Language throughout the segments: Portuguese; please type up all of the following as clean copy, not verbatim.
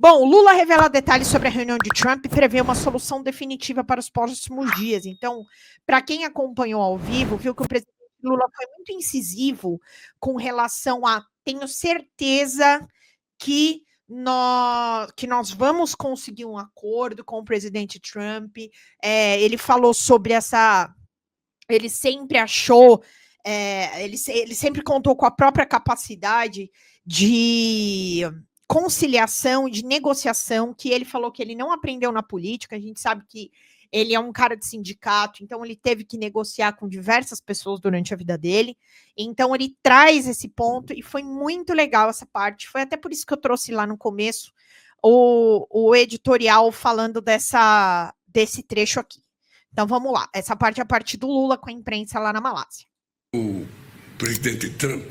Bom, o Lula revela detalhes sobre a reunião de Trump e prevê uma solução definitiva para os próximos dias. Então, para quem acompanhou ao vivo, viu que o presidente Lula foi muito incisivo com relação a tenho certeza que nós vamos conseguir um acordo com o presidente Trump. Ele falou sobre essa. Ele sempre achou, ele sempre contou com a própria capacidade de conciliação, de negociação, que ele falou que ele não aprendeu na política. A gente sabe que ele é um cara de sindicato, então ele teve que negociar com diversas pessoas durante a vida dele. Então ele traz esse ponto e foi muito legal essa parte. Foi até por isso que eu trouxe lá no começo o editorial falando desse trecho aqui. Então vamos lá, essa parte é a parte do Lula com a imprensa lá na Malásia. O presidente Trump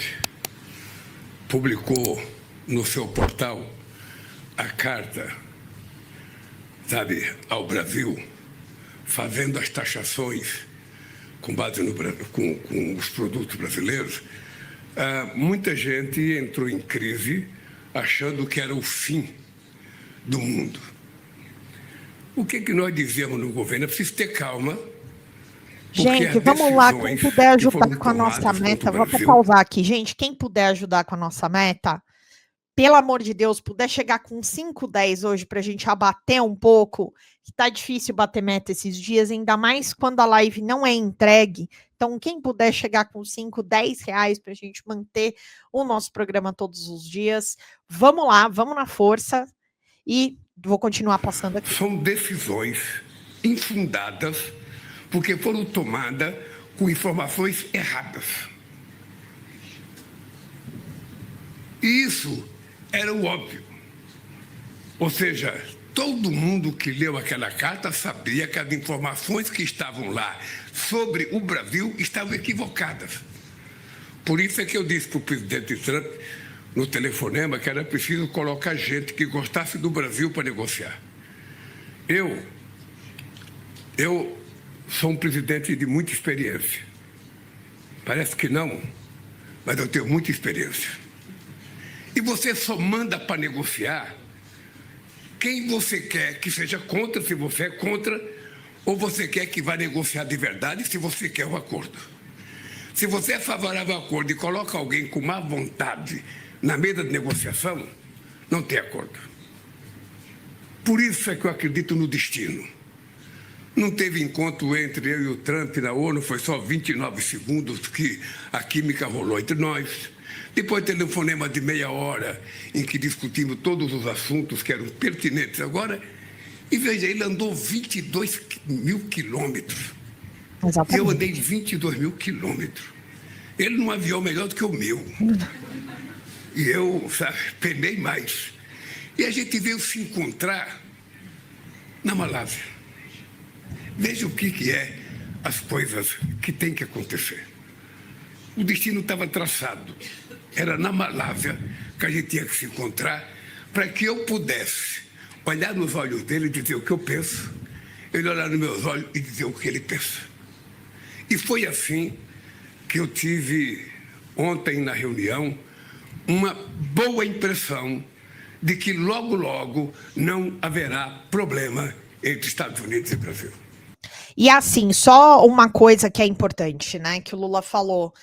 publicou no seu portal a carta, ao Brasil, fazendo as taxações com base com os produtos brasileiros. Muita gente entrou em crise achando que era o fim do mundo. O que nós dizemos no governo? É preciso ter calma. Gente, vamos lá, quem puder ajudar com a nossa meta, vou até pausar aqui. Gente, quem puder ajudar com a nossa meta, pelo amor de Deus, puder chegar com 5, 10 hoje para a gente abater um pouco, que tá difícil bater meta esses dias, ainda mais quando a live não é entregue. Então, quem puder chegar com 5, 10 reais para a gente manter o nosso programa todos os dias, vamos lá, vamos na força e vou continuar passando aqui. São decisões infundadas porque foram tomadas com informações erradas. E isso era o óbvio. Ou seja, todo mundo que leu aquela carta sabia que as informações que estavam lá sobre o Brasil estavam equivocadas. Por isso é que eu disse para o presidente Trump, no telefonema, que era preciso colocar gente que gostasse do Brasil para negociar. Eu sou um presidente de muita experiência. Parece que não, mas eu tenho muita experiência. E você só manda para negociar quem você quer que seja contra, se você é contra, ou você quer que vá negociar de verdade, se você quer o acordo. Se você é favorável ao acordo e coloca alguém com má vontade na mesa de negociação, não tem acordo. Por isso é que eu acredito no destino. Não teve encontro entre eu e o Trump na ONU, foi só 29 segundos que a química rolou entre nós. Depois telefonema de meia hora, em que discutimos todos os assuntos que eram pertinentes agora. E veja, ele andou 22 mil quilômetros. Exatamente. Eu andei 22 mil quilômetros. Ele num avião melhor do que o meu. E eu, penei mais. E a gente veio se encontrar na Malásia. Veja o que é as coisas que tem que acontecer. O destino estava traçado. Era na Malásia que a gente tinha que se encontrar para que eu pudesse olhar nos olhos dele e dizer o que eu penso, ele olhar nos meus olhos e dizer o que ele pensa. E foi assim que eu tive ontem na reunião uma boa impressão de que logo, logo não haverá problema entre Estados Unidos e Brasil. E assim, só uma coisa que é importante, né, que o Lula falou,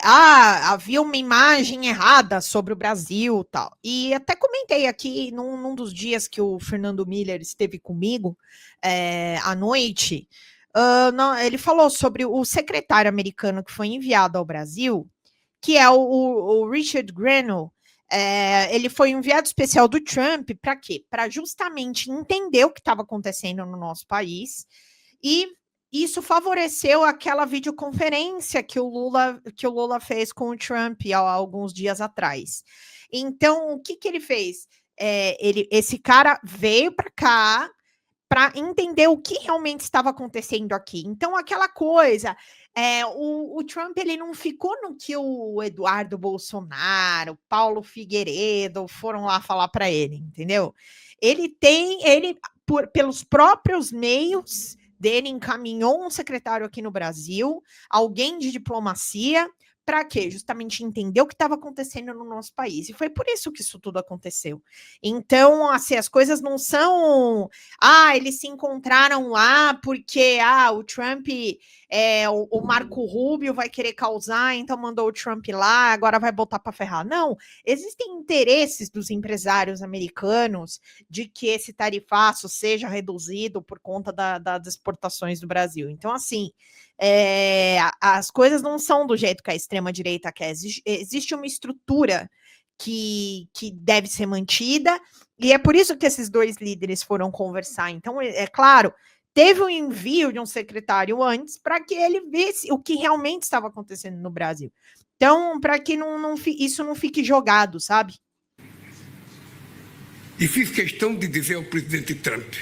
havia uma imagem errada sobre o Brasil e tal. E até comentei aqui num dos dias que o Fernando Miller esteve comigo, à noite, ele falou sobre o secretário americano que foi enviado ao Brasil, que é o Richard Grenell. Ele foi enviado especial do Trump para quê? Para justamente entender o que estava acontecendo no nosso país. E isso favoreceu aquela videoconferência que o Lula fez com o Trump há alguns dias atrás. Então, o que ele fez? Esse cara veio para cá para entender o que realmente estava acontecendo aqui. Então, aquela coisa, o Trump ele não ficou no que o Eduardo Bolsonaro, o Paulo Figueiredo foram lá falar para ele, entendeu? Pelos próprios meios dele, encaminhou um secretário aqui no Brasil, alguém de diplomacia, para quê? Justamente entender o que estava acontecendo no nosso país. E foi por isso que isso tudo aconteceu. Então, assim, as coisas não são... eles se encontraram lá porque o Trump, o Marco Rubio vai querer causar, então mandou o Trump lá, agora vai botar para ferrar. Não, existem interesses dos empresários americanos de que esse tarifaço seja reduzido por conta das exportações do Brasil. Então, assim, as coisas não são do jeito que a extrema-direita quer. Existe uma estrutura que deve ser mantida, e é por isso que esses dois líderes foram conversar. Então, é claro, teve um envio de um secretário antes para que ele visse o que realmente estava acontecendo no Brasil. Então, para que isso não fique jogado, sabe? E fiz questão de dizer ao presidente Trump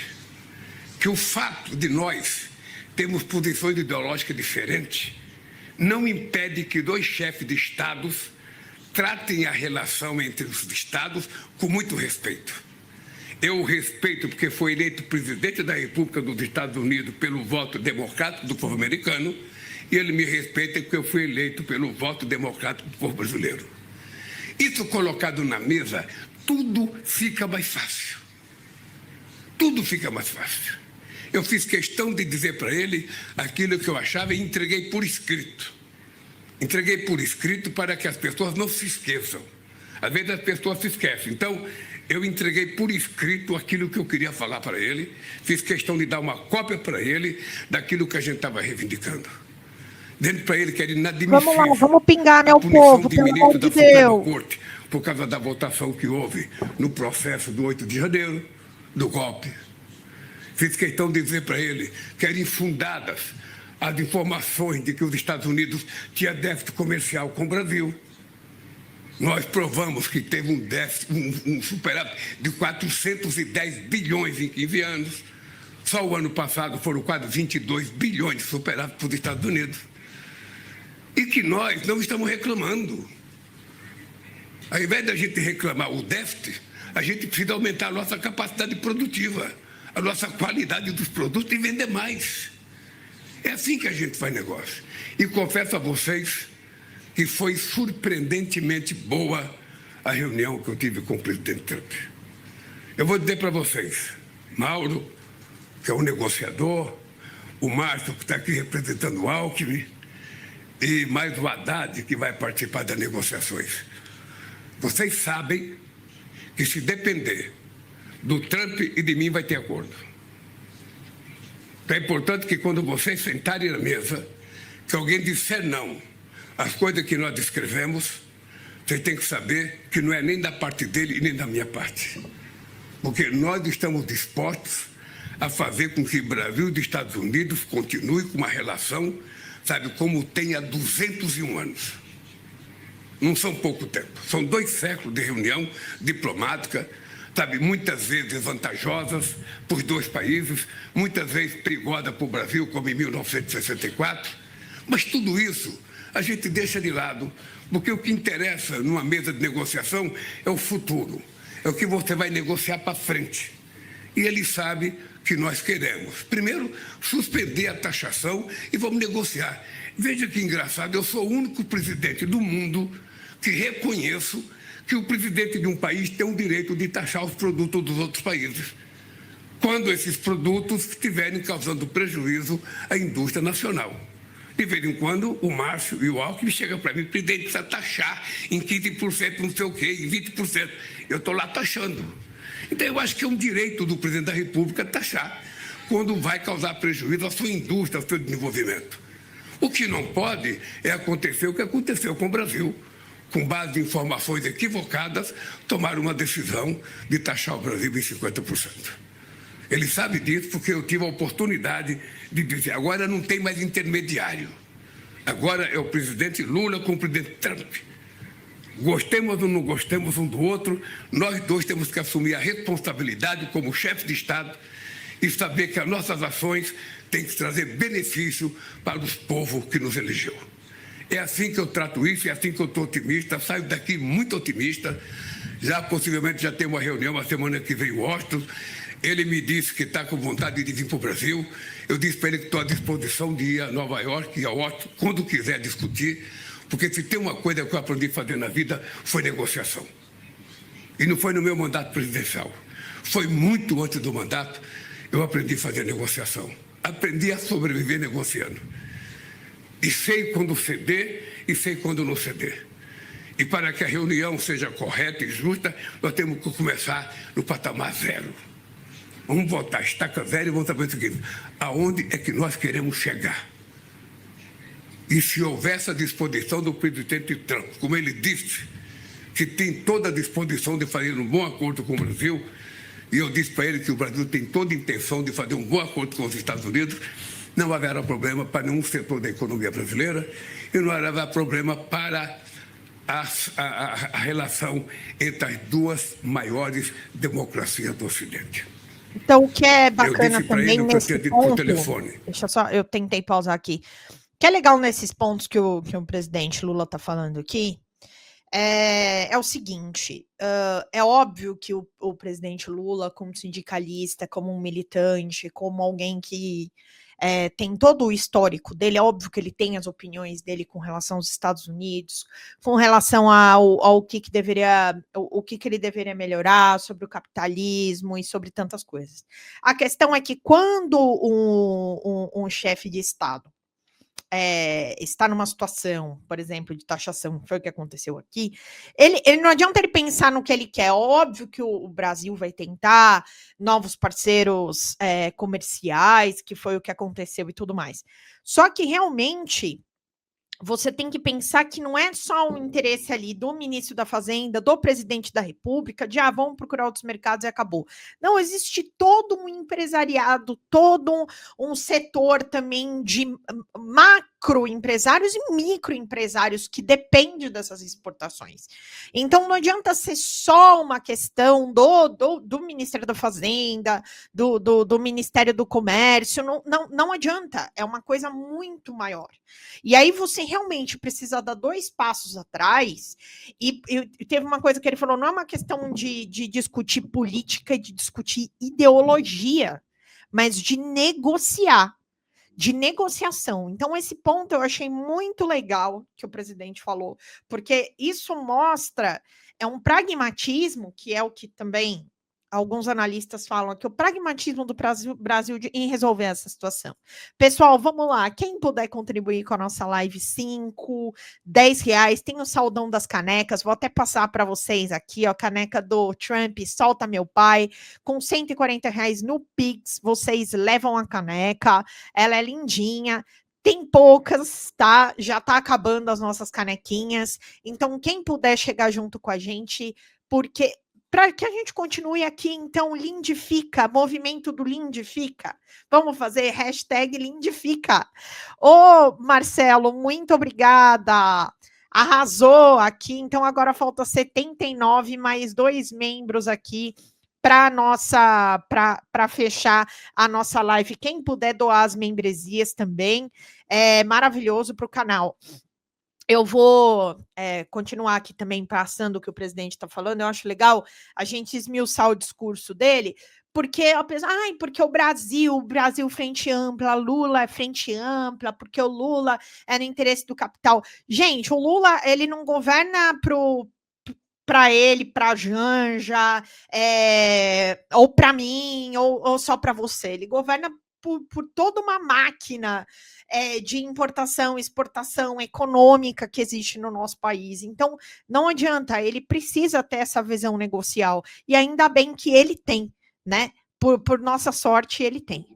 que o fato de nós termos posições ideológicas diferentes não impede que dois chefes de estados tratem a relação entre os estados com muito respeito. Eu o respeito porque foi eleito presidente da República dos Estados Unidos pelo voto democrático do povo americano, e ele me respeita porque eu fui eleito pelo voto democrático do povo brasileiro. Isso colocado na mesa, tudo fica mais fácil. Tudo fica mais fácil. Eu fiz questão de dizer para ele aquilo que eu achava e entreguei por escrito. Entreguei por escrito para que as pessoas não se esqueçam. Às vezes as pessoas se esquecem. Então, eu entreguei por escrito aquilo que eu queria falar para ele. Fiz questão de dar uma cópia para ele daquilo que a gente estava reivindicando. Dentro para ele que era inadmissível. Vamos lá, vamos pingar, meu povo, pelo amor de Deus. Corte, por causa da votação que houve no processo do 8 de janeiro, do golpe. Fiz questão de dizer para ele que eram infundadas as informações de que os Estados Unidos tinham déficit comercial com o Brasil. Nós provamos que teve um déficit, um superávit de 410 bilhões em 15 anos. Só o ano passado foram quase 22 bilhões de superávit para os Estados Unidos. E que nós não estamos reclamando. Ao invés da gente reclamar o déficit, a gente precisa aumentar a nossa capacidade produtiva, a nossa qualidade dos produtos e vender mais. É assim que a gente faz negócio. E confesso a vocês que foi surpreendentemente boa a reunião que eu tive com o presidente Trump. Eu vou dizer para vocês, Mauro, que é um negociador, o Márcio, que está aqui representando o Alckmin, e mais o Haddad, que vai participar das negociações. Vocês sabem que, se depender do Trump e de mim, vai ter acordo. Então é importante que, quando vocês sentarem na mesa, que alguém disser não às coisas que nós descrevemos, vocês têm que saber que não é nem da parte dele e nem da minha parte. Porque nós estamos dispostos a fazer com que o Brasil e os Estados Unidos continuem com uma relação, sabe, como tem há 201 anos. Não são pouco tempo, são 2 séculos de reunião diplomática, sabe, muitas vezes vantajosas para os dois países, muitas vezes perigosa para o Brasil, como em 1964, mas tudo isso a gente deixa de lado, porque o que interessa numa mesa de negociação é o futuro, é o que você vai negociar para frente. E ele sabe que nós queremos, primeiro, suspender a taxação e vamos negociar. Veja que engraçado, eu sou o único presidente do mundo que reconheço que o presidente de um país tem o direito de taxar os produtos dos outros países, quando esses produtos estiverem causando prejuízo à indústria nacional. De vez em quando, o Márcio e o Alckmin chegam para mim, presidente, precisa taxar em 15%, não sei o quê, em 20%. Eu estou lá taxando. Então, eu acho que é um direito do presidente da República taxar quando vai causar prejuízo à sua indústria, ao seu desenvolvimento. O que não pode é acontecer o que aconteceu com o Brasil. Com base em informações equivocadas, tomaram uma decisão de taxar o Brasil em 50%. Ele sabe disso porque eu tive a oportunidade de dizer, agora não tem mais intermediário. Agora é o presidente Lula com o presidente Trump. Gostemos ou não gostemos um do outro, nós dois temos que assumir a responsabilidade como chefe de Estado e saber que as nossas ações têm que trazer benefício para os povos que nos elegeu. É assim que eu trato isso, é assim que eu estou otimista, saio daqui muito otimista, possivelmente já tem uma reunião a semana que vem em Washington. Ele me disse que está com vontade de vir para o Brasil. Eu disse para ele que estou à disposição de ir a Nova York e a Washington, quando quiser discutir. Porque se tem uma coisa que eu aprendi a fazer na vida, foi negociação. E não foi no meu mandato presidencial. Foi muito antes do mandato, eu aprendi a fazer negociação. Aprendi a sobreviver negociando. E sei quando ceder e sei quando não ceder. E para que a reunião seja correta e justa, nós temos que começar no patamar zero. Vamos botar estaca zero e vamos saber o seguinte: aonde é que nós queremos chegar? E se houver essa disposição do presidente Trump, como ele disse, que tem toda a disposição de fazer um bom acordo com o Brasil, e eu disse para ele que o Brasil tem toda a intenção de fazer um bom acordo com os Estados Unidos, não haverá problema para nenhum setor da economia brasileira e não haverá problema para a relação entre as duas maiores democracias do Ocidente. Então, o que é bacana também nesse ponto... telefone. Deixa só, eu tentei pausar aqui. O que é legal nesses pontos que o presidente Lula está falando aqui é o seguinte, é óbvio que o presidente Lula, como sindicalista, como um militante, como alguém que tem todo o histórico dele, é óbvio que ele tem as opiniões dele com relação aos Estados Unidos, com relação ao que deveria, o que ele deveria melhorar, sobre o capitalismo e sobre tantas coisas. A questão é que quando um chefe de Estado está numa situação, por exemplo, de taxação, que foi o que aconteceu aqui, ele não adianta ele pensar no que ele quer. Óbvio que o Brasil vai tentar novos parceiros comerciais, que foi o que aconteceu e tudo mais. Só que realmente você tem que pensar que não é só um interesse ali do ministro da Fazenda, do presidente da República, de vamos procurar outros mercados e acabou. Não, existe todo um empresariado, todo um setor também de macroempresários e microempresários que depende dessas exportações. Então não adianta ser só uma questão do Ministério da Fazenda, do Ministério do Comércio, não adianta, é uma coisa muito maior. E aí você realmente precisa dar 2 passos atrás, e teve uma coisa que ele falou, não é uma questão de discutir política, de discutir ideologia, mas de negociar, de negociação. Então, esse ponto eu achei muito legal que o presidente falou, porque isso mostra, um pragmatismo, que é o que também alguns analistas falam, que o pragmatismo do Brasil em resolver essa situação. Pessoal, vamos lá, quem puder contribuir com a nossa live, 5, 10 reais, tem o saldão das canecas, vou até passar para vocês aqui, ó, caneca do Trump, solta meu pai, com 140 reais no Pix, vocês levam a caneca, ela é lindinha, tem poucas, tá? Já tá acabando as nossas canequinhas, então quem puder chegar junto com a gente, porque... para que a gente continue aqui, então, Lindifica, movimento do Lindifica. Vamos fazer hashtag Lindifica. Ô, Marcelo, muito obrigada. Arrasou aqui. Então, agora falta 79, mais 2 membros aqui para fechar a nossa live. Quem puder doar as membresias também, é maravilhoso para o canal. Eu vou continuar aqui também passando o que o presidente está falando. Eu acho legal a gente esmiuçar o discurso dele, porque porque o Brasil frente ampla, Lula é frente ampla, porque o Lula é no interesse do capital. Gente, o Lula, ele não governa para ele, para Janja, ou para mim, ou só para você. Ele governa por toda uma máquina de importação, exportação econômica que existe no nosso país. Então, não adianta, ele precisa ter essa visão negocial. E ainda bem que ele tem, né? Por nossa sorte, ele tem.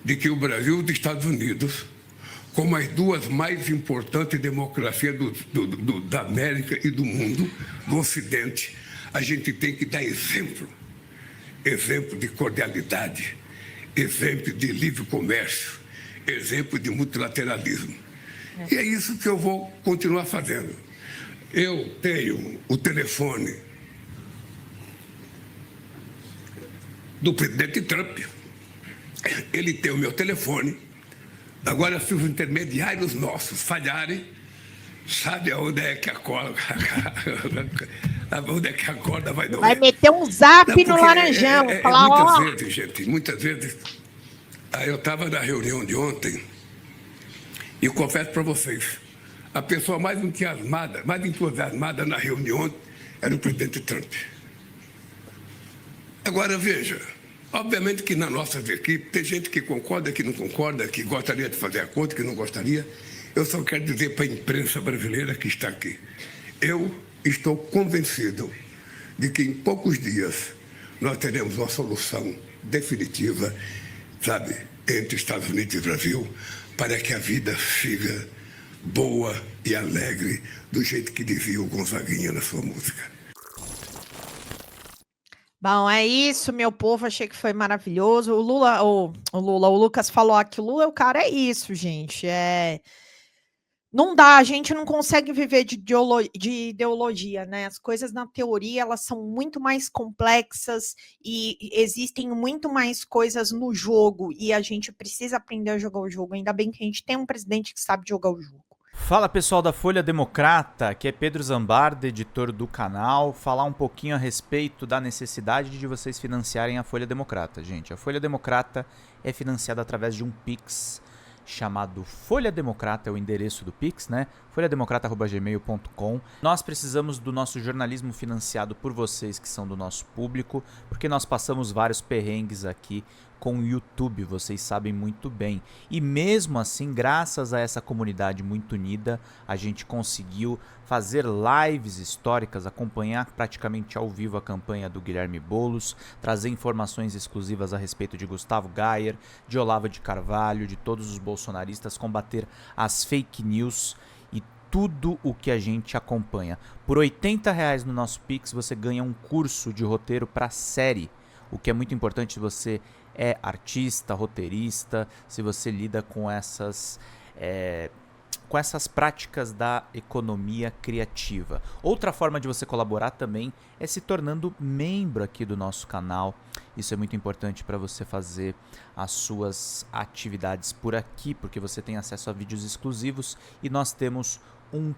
De que o Brasil e os Estados Unidos, como as 2 mais importantes democracias da América e do mundo, do Ocidente, a gente tem que dar exemplo de cordialidade, exemplo de livre comércio, exemplo de multilateralismo. E é isso que eu vou continuar fazendo. Eu tenho o telefone do presidente Trump, ele tem o meu telefone. Agora, se os intermediários nossos falharem, sabe aonde é que a corda, onde é que a corda vai doer? Vai meter um zap no Laranjão. Falar, muitas vezes, eu estava na reunião de ontem e confesso para vocês, a pessoa mais entusiasmada na reunião era o presidente Trump. Agora, veja, obviamente que nas nossas equipes tem gente que concorda, que não concorda, que gostaria de fazer acordo, que não gostaria. Eu só quero dizer para a imprensa brasileira que está aqui, eu estou convencido de que em poucos dias nós teremos uma solução definitiva, sabe, entre Estados Unidos e Brasil, para que a vida siga boa e alegre, do jeito que dizia o Gonzaguinha na sua música. Bom, é isso, meu povo. Achei que foi maravilhoso. O Lucas falou aqui, o Lula, o cara é isso, gente. Não dá, a gente não consegue viver de ideologia, né? As coisas na teoria, elas são muito mais complexas e existem muito mais coisas no jogo e a gente precisa aprender a jogar o jogo. Ainda bem que a gente tem um presidente que sabe jogar o jogo. Fala pessoal da Folha Democrata, aqui é Pedro Zambarda, editor do canal, falar um pouquinho a respeito da necessidade de vocês financiarem a Folha Democrata, gente. A Folha Democrata é financiada através de um Pix chamado Folha Democrata, é o endereço do Pix, né? folhademocrata@gmail.com. Nós precisamos do nosso jornalismo financiado por vocês que são do nosso público, porque nós passamos vários perrengues aqui com o YouTube, vocês sabem muito bem. E mesmo assim, graças a essa comunidade muito unida, a gente conseguiu fazer lives históricas, acompanhar praticamente ao vivo a campanha do Guilherme Boulos, trazer informações exclusivas a respeito de Gustavo Gayer, de Olavo de Carvalho, de todos os bolsonaristas, combater as fake news e tudo o que a gente acompanha. Por R$80 no nosso Pix, você ganha um curso de roteiro para série, o que é muito importante se você é artista, roteirista, se você lida com essas práticas da economia criativa. Outra forma de você colaborar também é se tornando membro aqui do nosso canal. Isso é muito importante para você fazer as suas atividades por aqui, porque você tem acesso a vídeos exclusivos e nós temos um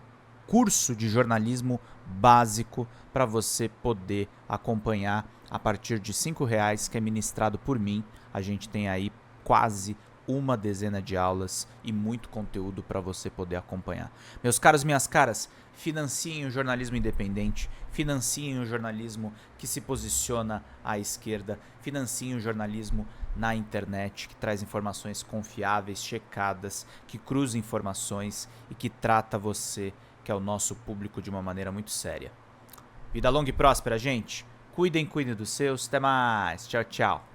curso de jornalismo básico para você poder acompanhar a partir de R$5, que é ministrado por mim. A gente tem aí quase uma dezena de aulas e muito conteúdo para você poder acompanhar. Meus caros, minhas caras, financiem o jornalismo independente, financiem o jornalismo que se posiciona à esquerda, financiem o jornalismo na internet, que traz informações confiáveis, checadas, que cruza informações e que trata você, que é o nosso público, de uma maneira muito séria. Vida longa e próspera, gente. Cuidem dos seus. Até mais. Tchau, tchau.